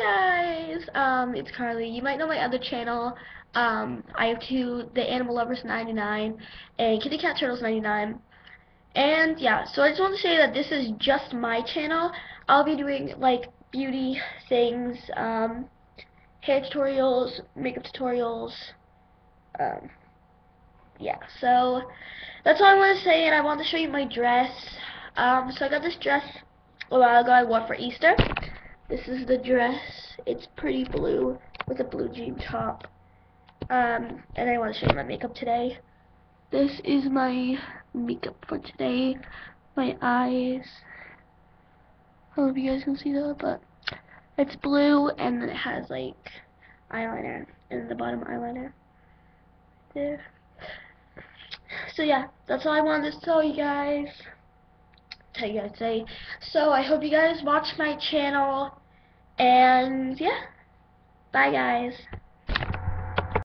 Hi guys, it's Carly. You might know my other channel. I have two, The Animal Lovers 99 and Kitty Cat Turtles 99. And yeah, so I just want to say that this is just my channel. I'll be doing like beauty things, hair tutorials, makeup tutorials. Um, yeah, so that's all I want to say, and I want to show you my dress. So I got this dress a while ago I wore for Easter. This is the dress. It's pretty blue with a blue jean top. And I want to show you my makeup today. This is my makeup for today. My eyes. I don't know if you guys can see that, but it's blue, and then it has like eyeliner, and the bottom eyeliner there. So yeah, that's all I wanted to tell you guys. So I hope you guys watch my channel, and yeah, bye guys.